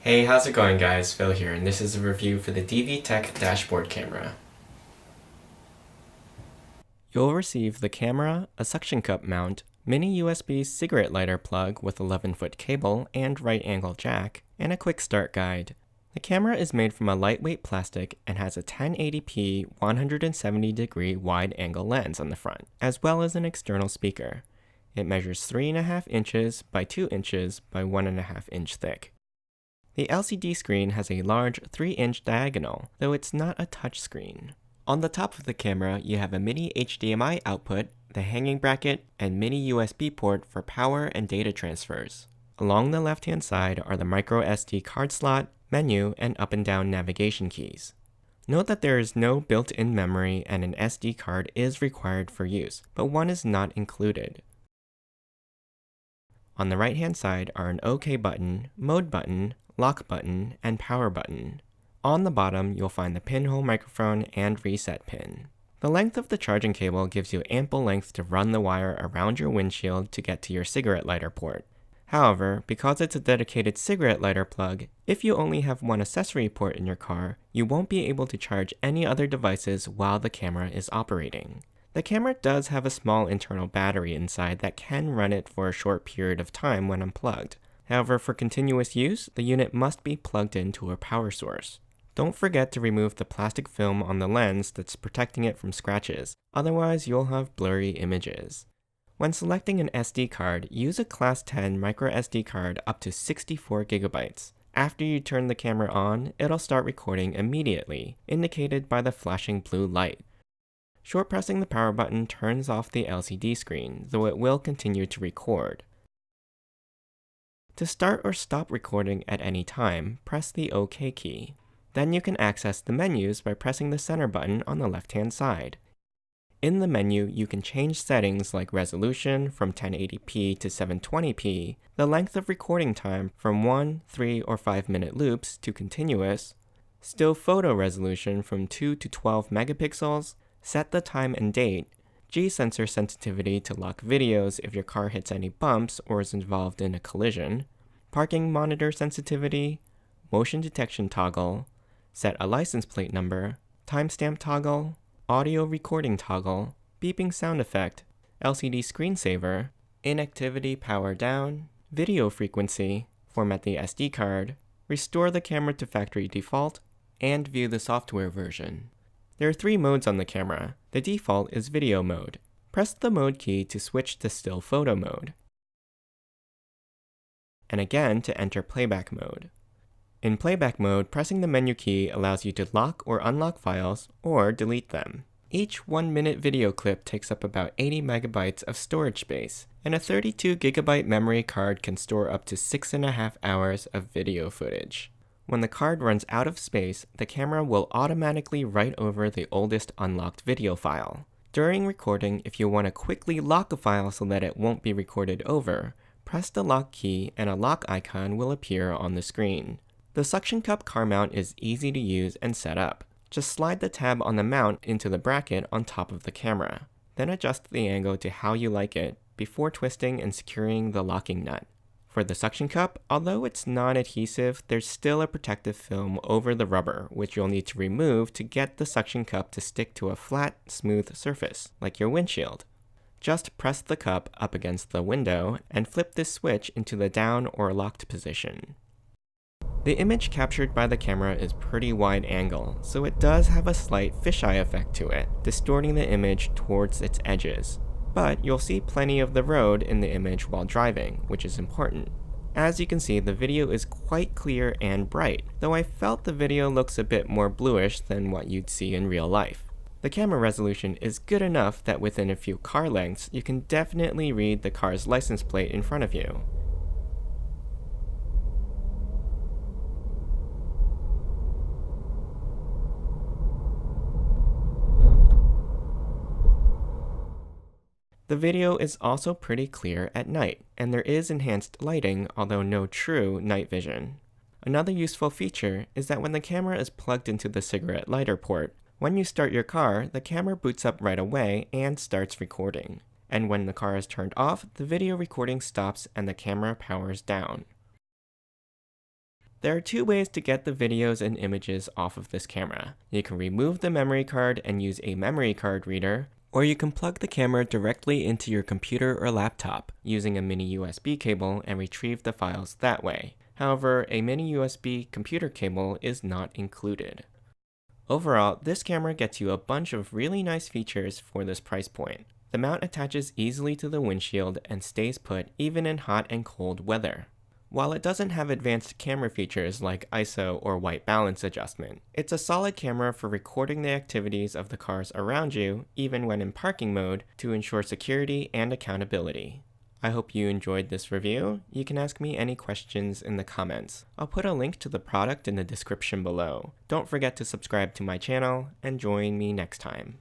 Hey, how's it going guys? Phil here, and this is a review for the DVeeTech dashboard camera. You'll receive the camera, a suction cup mount, mini USB cigarette lighter plug with 11-foot cable and right angle jack, and a quick start guide. The camera is made from a lightweight plastic and has a 1080p 170-degree wide angle lens on the front, as well as an external speaker. It measures 3.5 inches by 2 inches by 1.5 inch thick. The LCD screen has a large 3-inch diagonal, though it's not a touchscreen. On the top of the camera, you have a mini HDMI output, the hanging bracket, and mini USB port for power and data transfers. Along the left-hand side are the micro SD card slot, menu, and up and down navigation keys. Note that there is no built-in memory and an SD card is required for use, but one is not included. On the right-hand side are an OK button, mode button, lock button, and power button. On the bottom, you'll find the pinhole microphone and reset pin. The length of the charging cable gives you ample length to run the wire around your windshield to get to your cigarette lighter port. However, because it's a dedicated cigarette lighter plug, if you only have one accessory port in your car, you won't be able to charge any other devices while the camera is operating. The camera does have a small internal battery inside that can run it for a short period of time when unplugged. However, for continuous use, the unit must be plugged into a power source. Don't forget to remove the plastic film on the lens that's protecting it from scratches, otherwise you'll have blurry images. When selecting an SD card, use a Class 10 micro SD card up to 64 GB. After you turn the camera on, it'll start recording immediately, indicated by the flashing blue light. Short pressing the power button turns off the LCD screen, though it will continue to record. To start or stop recording at any time, press the OK key. Then you can access the menus by pressing the center button on the left-hand side. In the menu, you can change settings like resolution from 1080p to 720p, the length of recording time from 1, 3, or 5-minute loops to continuous, still photo resolution from 2 to 12 megapixels, set the time and date, G-sensor sensitivity to lock videos if your car hits any bumps or is involved in a collision, parking monitor sensitivity, motion detection toggle, set a license plate number, timestamp toggle, audio recording toggle, beeping sound effect, LCD screensaver, inactivity power down, video frequency, format the SD card, restore the camera to factory default, and view the software version. There are 3 modes on the camera. The default is video mode. Press the mode key to switch to still photo mode, and again to enter playback mode. In playback mode, pressing the menu key allows you to lock or unlock files or delete them. Each 1-minute video clip takes up about 80 megabytes of storage space, and a 32 gigabyte memory card can store up to 6.5 hours of video footage. When the card runs out of space, the camera will automatically write over the oldest unlocked video file. During recording, if you want to quickly lock a file so that it won't be recorded over, press the lock key and a lock icon will appear on the screen. The suction cup car mount is easy to use and set up. Just slide the tab on the mount into the bracket on top of the camera. Then adjust the angle to how you like it before twisting and securing the locking nut. For the suction cup, although it's non-adhesive, there's still a protective film over the rubber, which you'll need to remove to get the suction cup to stick to a flat, smooth surface, like your windshield. Just press the cup up against the window and flip this switch into the down or locked position. The image captured by the camera is pretty wide angle, so it does have a slight fisheye effect to it, distorting the image towards its edges. But you'll see plenty of the road in the image while driving, which is important. As you can see, the video is quite clear and bright, though I felt the video looks a bit more bluish than what you'd see in real life. The camera resolution is good enough that within a few car lengths, you can definitely read the car's license plate in front of you. The video is also pretty clear at night, and there is enhanced lighting, although no true night vision. Another useful feature is that when the camera is plugged into the cigarette lighter port, when you start your car, the camera boots up right away and starts recording. And when the car is turned off, the video recording stops and the camera powers down. There are two ways to get the videos and images off of this camera. You can remove the memory card and use a memory card reader, or you can plug the camera directly into your computer or laptop using a mini USB cable and retrieve the files that way. However, a mini USB computer cable is not included. Overall, this camera gets you a bunch of really nice features for this price point. The mount attaches easily to the windshield and stays put even in hot and cold weather. While it doesn't have advanced camera features like ISO or white balance adjustment, it's a solid camera for recording the activities of the cars around you, even when in parking mode, to ensure security and accountability. I hope you enjoyed this review. You can ask me any questions in the comments. I'll put a link to the product in the description below. Don't forget to subscribe to my channel and join me next time.